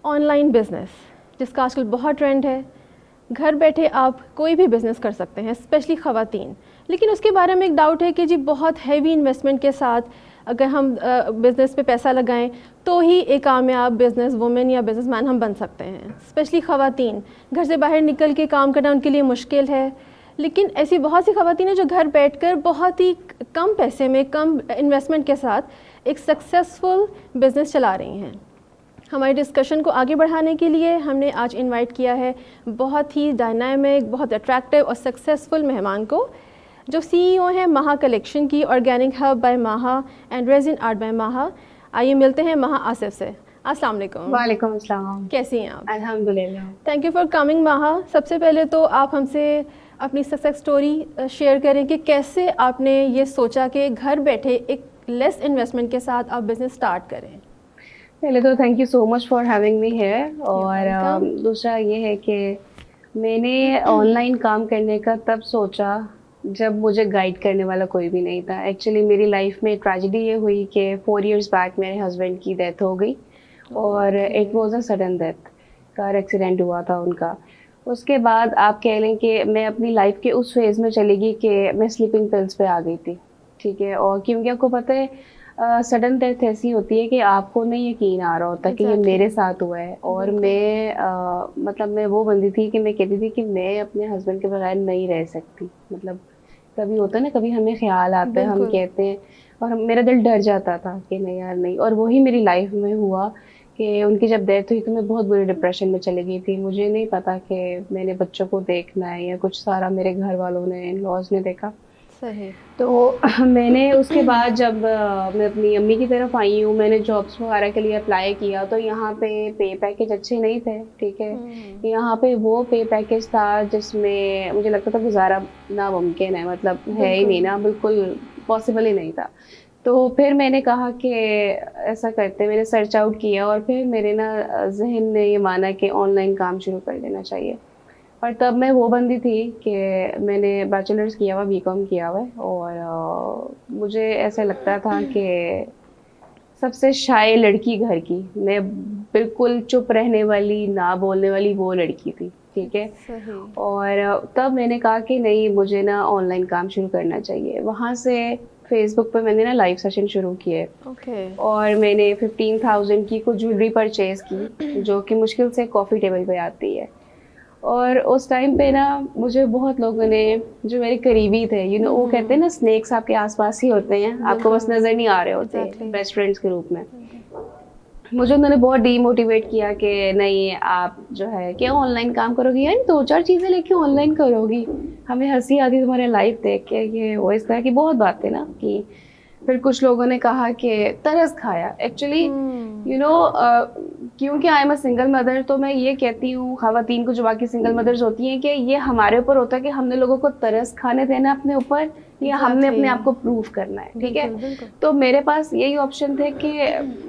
Online business जिसका आजकल बहुत ट्रेंड है। घर बैठे आप कोई भी बिज़नेस कर सकते हैं, स्पेशली ख़वातीन। लेकिन उसके बारे में एक डाउट है कि जी बहुत हैवी इन्वेस्टमेंट के साथ अगर हम बिज़नेस पे पैसा लगाएं तो ही एक कामयाब बिज़नेस वुमेन या बिज़नेसमैन हम बन सकते हैं। स्पेशली ख़वातीन, घर से बाहर निकल के काम करना उनके लिए मुश्किल है। लेकिन ऐसी बहुत सी ख़वातीन हैं जो घर बैठकर बहुत ही कम पैसे में, कम इन्वेस्टमेंट के साथ एक सक्सेसफुल बिज़नेस चला रही हैं। हमारे डिस्कशन को आगे बढ़ाने के लिए हमने आज इनवाइट किया है बहुत ही डायनामिक, बहुत अट्रैक्टिव और सक्सेसफुल मेहमान को, जो सीईओ हैं महा कलेक्शन की, ऑर्गेनिक हब बाय महा एंड रेजिन आर्ट बाय महा। आइए मिलते हैं महा आसिफ से। अस्सलाम वालेकुम। वालेकुम अस्सलाम। कैसी हैं आप? अल्हम्दुलिल्लाह। थैंक यू फॉर कमिंग महा। सबसे पहले तो आप हमसे अपनी सक्सेस स्टोरी शेयर करें कि कैसे आपने ये सोचा कि घर बैठे एक लेस इन्वेस्टमेंट के साथ आप बिज़नेस स्टार्ट करें। पहले तो thank you so much for having me here. और welcome. दूसरा ये है कि मैंने ऑनलाइन काम करने का तब सोचा जब मुझे गाइड करने वाला कोई भी नहीं था। एक्चुअली मेरी लाइफ में ट्रेजेडी ये हुई कि 4 इयर्स बैक मेरे हस्बैंड की डेथ हो गई और it was a sudden death. Car accident हुआ था उनका। उसके बाद आप कह लें कि मैं अपनी लाइफ के उस फेज़ में चली गई कि मैं स्लीपिंग पिल्स पे आ गई थी, ठीक है। और क्योंकि आपको पता है सडन डेथ ऐसी होती है कि आपको नहीं यकीन आ रहा होता कि ये मेरे साथ हुआ है। और मैं मतलब मैं वो बंदी थी कि मैं कहती थी कि मैं अपने हस्बैंड के बगैर नहीं रह सकती। मतलब कभी होता है ना, कभी हमें ख्याल आता है, हम कहते हैं और मेरा दिल डर जाता था कि नहीं यार नहीं। और वही मेरी लाइफ में हुआ कि उनकी जब डेथ हुई तो मैं बहुत बुरी डिप्रेशन में चली गई थी। मुझे नहीं पता कि मैंने बच्चों को देखना है या कुछ, सारा मेरे घर वालों ने, इन लॉज ने देखा। सही। तो मैंने उसके बाद जब मैं अपनी अम्मी की तरफ आई हूँ, मैंने जॉब्स वगैरह के लिए अप्लाई किया तो यहाँ पे पैकेज अच्छे नहीं थे, ठीक है। यहाँ पे वो पे पैकेज था जिसमें मुझे लगता था गुजारा नामुमकिन है, मतलब है ही नहीं ना, बिल्कुल पॉसिबल ही नहीं था। तो फिर मैंने कहा कि ऐसा करते, मैंने सर्च आउट किया और फिर मेरे ना जहन ने ये माना कि ऑनलाइन काम शुरू कर देना चाहिए। और तब मैं वो बंदी थी कि मैंने बैचलर्स किया हुआ, बीकॉम किया हुआ है। और मुझे ऐसा लगता था कि सबसे शाय लड़की घर की, मैं बिल्कुल चुप रहने वाली, ना बोलने वाली वो लड़की थी, ठीक है। और तब मैंने कहा कि नहीं, मुझे ना ऑनलाइन काम शुरू करना चाहिए। वहाँ से फेसबुक पे मैंने ना लाइव सेशन शुरू किए। और मैंने 15,000 की कुछ ज्वेलरी परचेज़ की जो कि मुश्किल से कॉफ़ी टेबल पे आती है। और उस टाइम पे ना मुझे बहुत लोगों ने, जो मेरे करीबी थे, वो कहते हैं ना स्नेक्स आपके आसपास ही होते हैं, आपको बस नज़र नहीं आ रहे होते, बेस्ट फ्रेंड्स के रूप में। मुझे उन्होंने बहुत डीमोटिवेट किया कि नहीं आप जो है कि ऑनलाइन काम करोगी, यार 2-4 चीज़ें लेके ऑनलाइन करोगी, हमें हंसी आती तुम्हारे लाइफ देख के। ये वो इस तरह की बहुत बातें ना कि फिर कुछ लोगों ने कहा कि तरस खाया। एक्चुअली क्योंकि I am a single mother, तो मैं ये कहती हूँ ख़वातीन को जो बाकी सिंगल मदर्स होती हैं कि ये हमारे ऊपर होता है कि हमने लोगों को तरस खाने देना अपने ऊपर, या हमने अपने आप को प्रूव करना है, ठीक है। तो मेरे पास यही ऑप्शन थे कि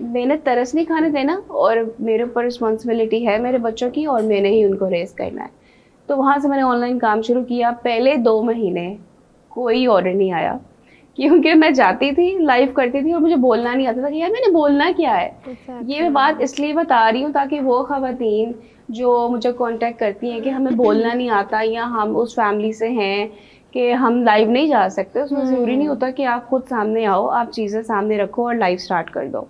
मैंने तरस नहीं खाने देना और मेरे ऊपर रिस्पॉन्सिबिलिटी है मेरे बच्चों की और मैंने ही उनको रेस करना है। तो वहाँ से मैंने ऑनलाइन काम शुरू किया। पहले 2 महीने कोई ऑर्डर नहीं आया क्योंकि मैं जाती थी, लाइव करती थी और मुझे बोलना नहीं आता था कि यार मैंने बोलना क्या है। ये मैं बात इसलिए बता रही हूँ ताकि वो ख़वातीन जो मुझे कांटेक्ट करती हैं कि हमें बोलना नहीं आता या हम उस फैमिली से हैं कि हम लाइव नहीं जा सकते, उसमें ज़रूरी नहीं होता कि आप खुद सामने आओ, आप चीज़ें सामने रखो और लाइव स्टार्ट कर दो।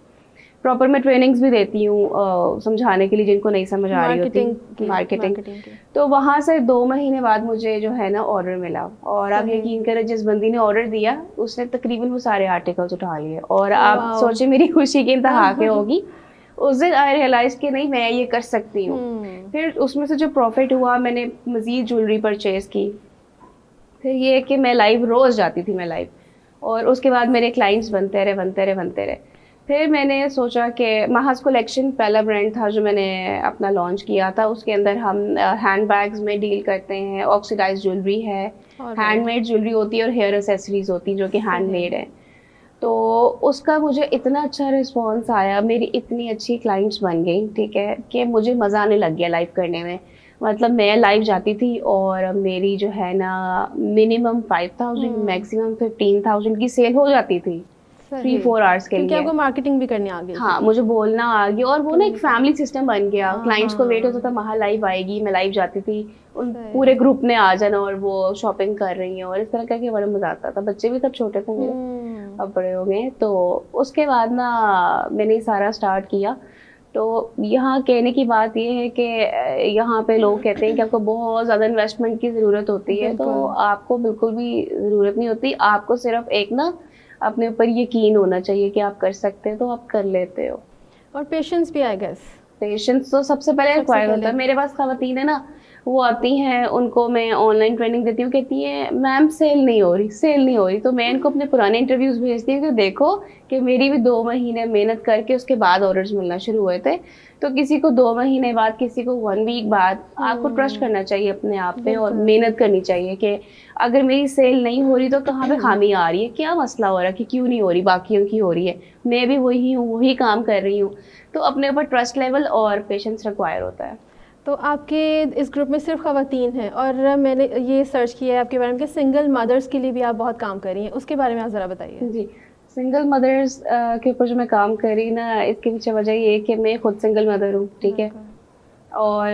प्रॉपर मैं ट्रेनिंग्स भी देती हूँ समझाने के लिए जिनको नहीं समझ आ रही होती, मार्केटिंग। तो वहाँ से 2 महीने बाद मुझे जो है ना ऑर्डर मिला। और आप यकीन करें, जिस बंदी ने ऑर्डर दिया उसने तकरीबन वो सारे आर्टिकल्स उठा लिए। और आप सोचे मेरी खुशी की इंतहा के होगी। उस दिन आई रियलाइज कि नहीं, मैं ये कर सकती हूँ। फिर उसमें से जो प्रॉफिट हुआ, मैंने मज़ीद ज्वेलरी परचेज़ की। फिर ये कि मैं लाइव रोज़ जाती थी, मैं लाइव। और उसके बाद मेरे क्लाइंट्स बनते रहे। फिर मैंने सोचा कि महाज कलेक्शन पहला ब्रांड था जो मैंने अपना लॉन्च किया था। उसके अंदर हम हैंड बैग्स में डील करते हैं, ऑक्सीडाइज ज्वेलरी है, हैंडमेड ज्वेलरी होती है और हेयर एसेसरीज होती हैं जो कि हैंडमेड है। तो उसका मुझे इतना अच्छा रिस्पॉन्स आया, मेरी इतनी अच्छी क्लाइंट्स बन गई, ठीक है, कि मुझे मज़ा आने लग गया लाइव करने में। मतलब मैं लाइव जाती थी और मेरी जो है ना मिनिमम 5,000 मैक्सिमम 15,000 की सेल हो जाती थी। 3-4 आवर्स के क्योंकि लिए। आपको मार्केटिंग भी करनी आ गई। हाँ, मुझे बोलना आ गया और वो ना एक फैमिली सिस्टम बन गया। क्लाइंट्स को वेट होता था महा लाइव आएगी, मैं लाइव जाती थी, उन पूरे ग्रुप ने आ जाना और वो शॉपिंग कर रही हैं और इस तरह करके बड़ा मजा आता था। बच्चे भी तब छोटे थे मेरे, अब बड़े हो गए। तो उसके बाद ना मैंने ये सारा स्टार्ट किया। तो यहाँ कहने की बात ये है कि यहाँ पे लोग कहते हैं कि आपको बहुत ज़्यादा इन्वेस्टमेंट की ज़रूरत होती है, तो आपको बिल्कुल भी ज़रूरत नहीं होती। आपको सिर्फ एक ना अपने ऊपर यकीन होना चाहिए कि आप कर सकते हैं, तो आप कर लेते हो। और पेशेंस भी, आई गेस। पेशेंस तो सबसे पहले रिक्वायर होता है। मेरे पास खवातीन है ना, वो आती हैं, उनको मैं ऑनलाइन ट्रेनिंग देती हूँ, कहती हैं मैम सेल नहीं हो रही, सेल नहीं हो रही। तो मैं इनको अपने पुराने इंटरव्यूज भेजती हूँ कि देखो कि मेरी भी 2 महीने मेहनत करके उसके बाद ऑर्डर्स मिलना शुरू हुए थे। तो किसी को 2 महीने बाद, किसी को 1 वीक बाद, आपको ट्रस्ट करना चाहिए अपने आप पे और मेहनत करनी चाहिए कि अगर मेरी सेल नहीं हो रही तो कहाँ पे खामी आ रही है, क्या मसला हो रहा है कि क्यों नहीं हो रही, बाकियों की हो रही है, मैं भी वही हूँ, वही काम कर रही हूँ। तो अपने ऊपर ट्रस्ट लेवल और पेशेंस रिक्वायर होता है। तो आपके इस ग्रुप में सिर्फ खवातीन हैं, और मैंने ये सर्च किया है आपके बारे में कि सिंगल मदर्स के लिए भी आप बहुत काम कर रही हैं, उसके बारे में आप ज़रा बताइए। जी, सिंगल मदर्स के ऊपर जो मैं काम कर रही ना, इसके पीछे वजह ये है कि मैं खुद सिंगल मदर हूँ, ठीक है। और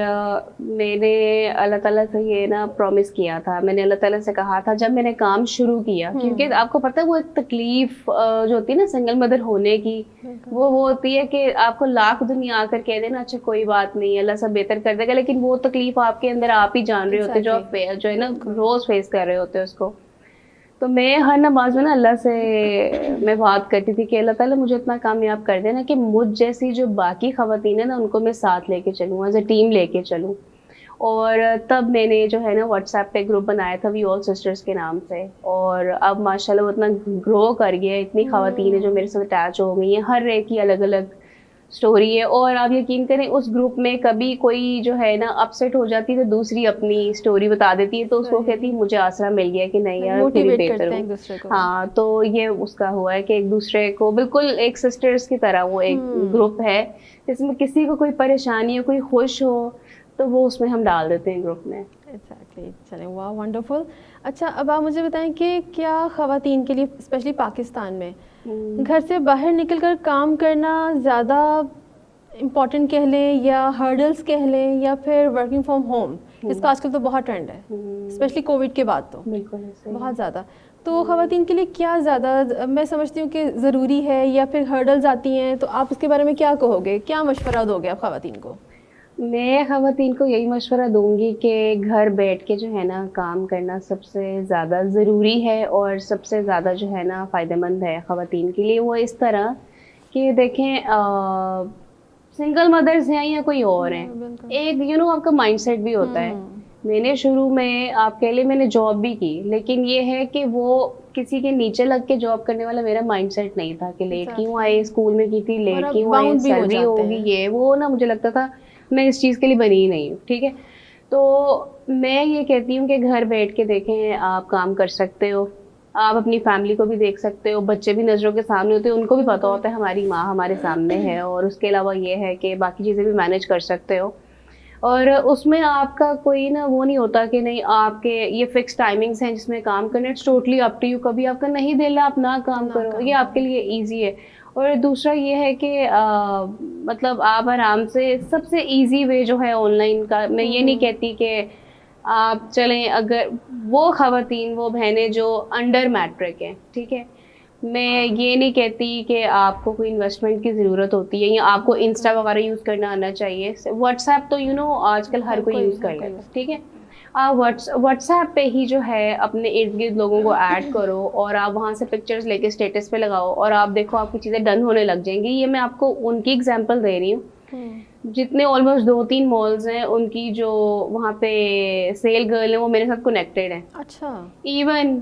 मैंने अल्लाह ताला से ये ना प्रॉमिस किया था, मैंने अल्लाह ताला से कहा था जब मैंने काम शुरू किया, क्योंकि आपको पता है वो एक तकलीफ जो होती है ना सिंगल मदर होने की, वो होती है कि आपको लाख दुनिया आकर कह देना अच्छा कोई बात नहीं, अल्लाह सब बेहतर कर देगा, लेकिन वो तकलीफ आपके अंदर आप ही जान रहे होते, जो है ना रोज फेस कर रहे होते उसको। तो मैं हर नमाज में ना अल्लाह से मैं बात करती थी कि अल्लाह ताला मुझे इतना कामयाब कर देना कि मुझ जैसी जो बाकी ख़वातीन है ना उनको मैं साथ लेके चलूँ, एज अ टीम लेके चलूँ। और तब मैंने जो है ना व्हाट्सएप पे ग्रुप बनाया था, वी ऑल सिस्टर्स के नाम से। और अब माशाल्लाह वो इतना ग्रो कर गया, इतनी ख़वातीन है जो मेरे साथ अटैच हो गई हैं, हर एक की अलग अलग स्टोरी है। और आप यकीन करें उस ग्रुप में कभी कोई जो है ना अपसेट हो जाती है तो दूसरी अपनी स्टोरी बता देती है, तो उसको कहती है मुझे आसरा मिल गया कि नहीं यार फिर भी बेहतर हूँ। हाँ, तो ये उसका हुआ है कि एक दूसरे को बिल्कुल एक सिस्टर्स की तरह वो एक ग्रुप है जिसमें किसी को कोई परेशानी हो, कोई खुश हो, तो वो उसमें हम डाल देते हैं ग्रुप में। एग्जैक्टली, चलें, वाह वंडरफुल। अच्छा, अब आप मुझे बताएं कि क्या ख़वातीन के लिए स्पेशली पाकिस्तान में घर से बाहर निकलकर काम करना ज़्यादा इम्पॉर्टेंट कह लें, या हर्डल्स कह लें, या फिर वर्किंग फ्रॉम होम, इसका आजकल तो बहुत ट्रेंड है, स्पेशली कोविड के बाद तो बिल्कुल बहुत ज़्यादा। तो ख़वातीन के लिए क्या ज़्यादा मैं समझती हूँ कि ज़रूरी है, या फिर हर्डल्स आती हैं, तो आप उसके बारे में क्या कहोगे, क्या मशवरा दोगे आप ख़वातीन को? मैं ख़वातीन को यही मशवरा दूंगी कि घर बैठ के जो है ना काम करना सबसे ज़्यादा ज़रूरी है और सबसे ज़्यादा जो है ना फ़ायदेमंद है ख़वातीन के लिए। वो इस तरह कि देखें सिंगल मदर्स हैं या कोई और हैं, एक आपका माइंडसेट भी होता है। मैंने शुरू में आप कह ले मैंने जॉब भी की, लेकिन ये है कि वो किसी के नीचे लग के जॉब करने वाला मेरा माइंडसेट नहीं था कि लेट क्यों आए, स्कूल में की थी, लेट क्यों आए, सैलरी होगी, ये वो ना, मुझे लगता था मैं इस चीज़ के लिए बनी ही नहीं हूँ, ठीक है। तो मैं ये कहती हूँ कि घर बैठ के देखें, आप काम कर सकते हो, आप अपनी फैमिली को भी देख सकते हो, बच्चे भी नज़रों के सामने होते हैं, उनको भी पता होता है हमारी माँ हमारे सामने है, और उसके अलावा ये है कि बाकी चीज़ें भी मैनेज कर सकते हो। और उसमें आपका कोई ना वो नहीं होता कि नहीं आपके ये फिक्स टाइमिंग्स हैं जिसमें काम करना, it's totally up to you, कभी आपका नहीं दिल आप ना काम करो, ये आपके लिए ईजी है। और दूसरा ये है कि मतलब आप आराम से, सबसे इजी वे जो है ऑनलाइन का, मैं ये नहीं कहती कि आप चलें, अगर वो ख़वातीन वो बहनें जो अंडर मैट्रिक हैं, ठीक है, मैं ये नहीं कहती कि आपको कोई इन्वेस्टमेंट की ज़रूरत होती है या आपको इंस्टा वगैरह यूज़ करना आना चाहिए। व्हाट्सएप तो आजकल हर कोई यूज़ कर लेता है, ठीक है। आप व्हाट्सएप पे ही जो है अपने इर्द गिर्द लोगों को ऐड करो और आप वहाँ से पिक्चर्स लेके स्टेटस पे लगाओ और आप देखो आपकी चीज़ें डन होने लग जाएंगी। ये मैं आपको उनकी एग्जांपल दे रही हूँ जितने ऑलमोस्ट 2-3 मॉल्स हैं, उनकी जो वहाँ पे सेल गर्ल है वो मेरे साथ कनेक्टेड है। अच्छा, इवन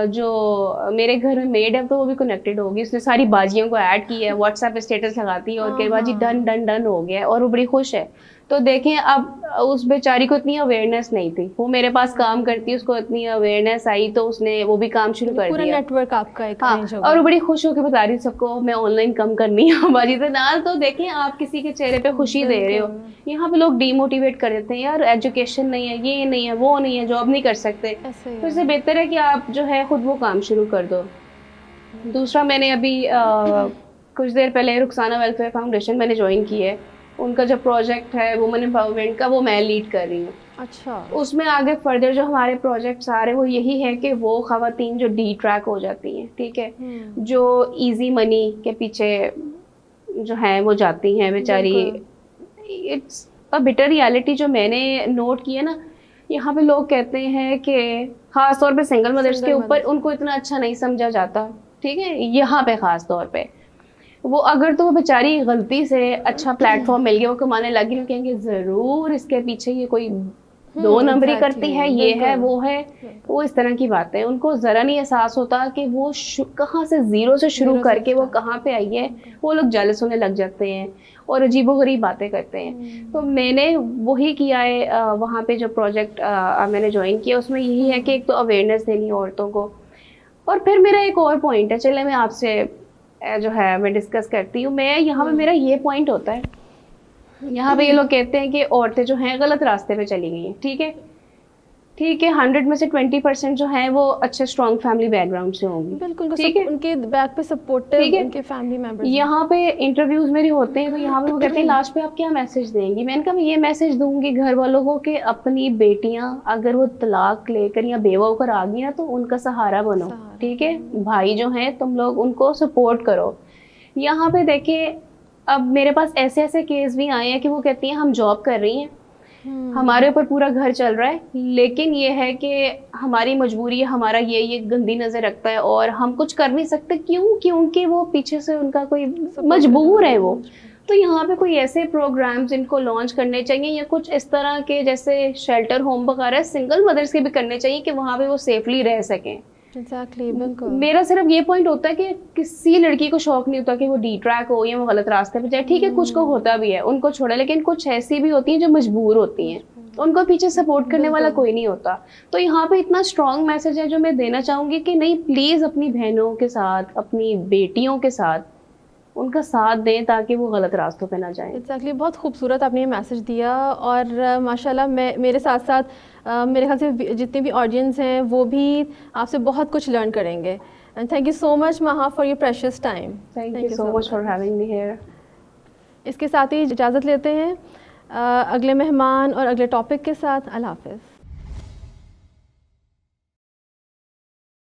जो मेरे घर में मेड है तो वो भी कनेक्टेड होगी, उसने सारी बाजियों को ऐड किया है, व्हाट्सएप पे स्टेटस लगाती है और कई बाजी डन डन डन हो गया है और वो बड़ी खुश है। तो देखें, अब उस बेचारी को इतनी अवेयरनेस नहीं थी, वो मेरे पास काम करती, उसको इतनी अवेयरनेस आई तो उसने वो भी काम शुरू कर पूरा दिया। नेटवर्क आपका एक हाँ, और वो बड़ी खुश होकर बता रही सबको मैं ऑनलाइन कम करनी है बाजी से नाल। तो देखें, आप किसी के चेहरे पे खुशी दे रहे हो। यहाँ पे लोग डीमोटिवेट कर देते हैं, यार एजुकेशन नहीं है, ये नहीं है, वो नहीं है, जॉब नहीं कर सकते, तो इससे बेहतर है कि आप जो है खुद वो काम शुरू कर दो। दूसरा मैंने अभी कुछ देर पहले रुखसाना वेलफेयर फाउंडेशन मैंने ज्वाइन की है। उनका जो प्रोजेक्ट है वुमेन एम्पावरमेंट का, वो मैं लीड कर रही हूँ। अच्छा। उसमें आगे फर्दर जो हमारे प्रोजेक्ट्स आ रहे हैं वो यही है कि वो खवातीन जो डी ट्रैक हो जाती हैं, ठीक है, जो इजी मनी के पीछे जो है वो जाती हैं बेचारी। इट्स अ बिटर रियलिटी जो मैंने नोट की है ना, यहाँ पे लोग कहते हैं कि खास तौर पे सिंगल मदर्स के ऊपर उनको इतना अच्छा नहीं समझा जाता, ठीक है, यहाँ पे खास तौर पे वो अगर तो वो बेचारी गलती से अच्छा प्लेटफॉर्म मिल गया, वो कमाने लगी, वो कहेंगे जरूर इसके पीछे ये कोई दो नंबरी करती है, ये है वो है, वो इस तरह की बातें। उनको जरा नहीं एहसास होता कि वो कहाँ से जीरो से शुरू करके वो कहाँ पे आई है। वो लोग जेलस होने लग जाते हैं और अजीबोगरीब बातें करते हैं। तो मैंने वही किया है, वहाँ पे जो प्रोजेक्ट मैंने ज्वाइन किया उसमें यही है कि एक तो अवेयरनेस देनी औरतों को, और फिर मेरा एक और पॉइंट है, चले मैं आपसे जो है मैं डिस्कस करती हूँ। मैं यहाँ पे मेरा ये पॉइंट होता है, यहाँ पे ये लोग कहते हैं कि औरतें जो हैं गलत रास्ते पे चली गई हैं, ठीक है, ठीक है, 100 में से 20% जो है वो अच्छे स्ट्रॉन्ग फैमिली बैकग्राउंड से होंगी, बिल्कुल, ठीक है, उनके बैक पे सपोर्टिव उनके फैमिली मेंबर्स। यहाँ पे इंटरव्यूज मेरे होते हैं तो यहाँ पे वो कहते हैं लास्ट पे आप क्या मैसेज देंगी। मैंने कहा मैं ये मैसेज दूंगी घर वालों को कि अपनी बेटियां अगर वो तलाक लेकर या बेवा होकर आ गई ना तो उनका सहारा बनो, ठीक है, भाई जो हैं तुम लोग उनको सपोर्ट करो। यहाँ पे देखिए अब मेरे पास ऐसे ऐसे केस भी आए हैं कि वो कहती हैं हम जॉब कर रही हैं, हमारे ऊपर पूरा घर चल रहा है, लेकिन ये है कि हमारी मजबूरी है, हमारा ये गंदी नजर रखता है और हम कुछ कर नहीं सकते। क्यों? क्योंकि वो पीछे से उनका कोई मजबूर है वो। तो यहाँ पे कोई ऐसे प्रोग्राम्स इनको लॉन्च करने चाहिए या कुछ इस तरह के जैसे शेल्टर होम वगैरह सिंगल मदर्स के भी करने चाहिए कि वहाँ पे वो सेफली रह सकें। Exactly, बिल्कुल। मेरा सिर्फ ये पॉइंट होता है कि किसी लड़की को शौक नहीं होता कि वो डी ट्रैक हो या वो गलत रास्ते पे जाए, ठीक है, कुछ को होता भी है, उनको छोड़ा, लेकिन कुछ ऐसी भी होती हैं जो मजबूर होती हैं, उनको पीछे सपोर्ट करने वाला कोई नहीं होता। तो यहाँ पे इतना स्ट्रॉन्ग मैसेज है जो मैं देना चाहूंगी कि नहीं, प्लीज अपनी बहनों के साथ, अपनी बेटियों के साथ उनका साथ दें ताकि वो गलत रास्तों पे ना जाएं। एग्जैक्टली, बहुत खूबसूरत आपने ये मैसेज दिया और माशाल्लाह मेरे साथ साथ मेरे ख्याल से जितने भी ऑडियंस हैं वो भी आपसे बहुत कुछ लर्न करेंगे। And thank you so much Maha for your precious time. Thank you so much for having me here. इसके साथ ही इजाज़त लेते हैं अगले मेहमान और अगले टॉपिक के साथ। अल्लाह हाफ़िज़।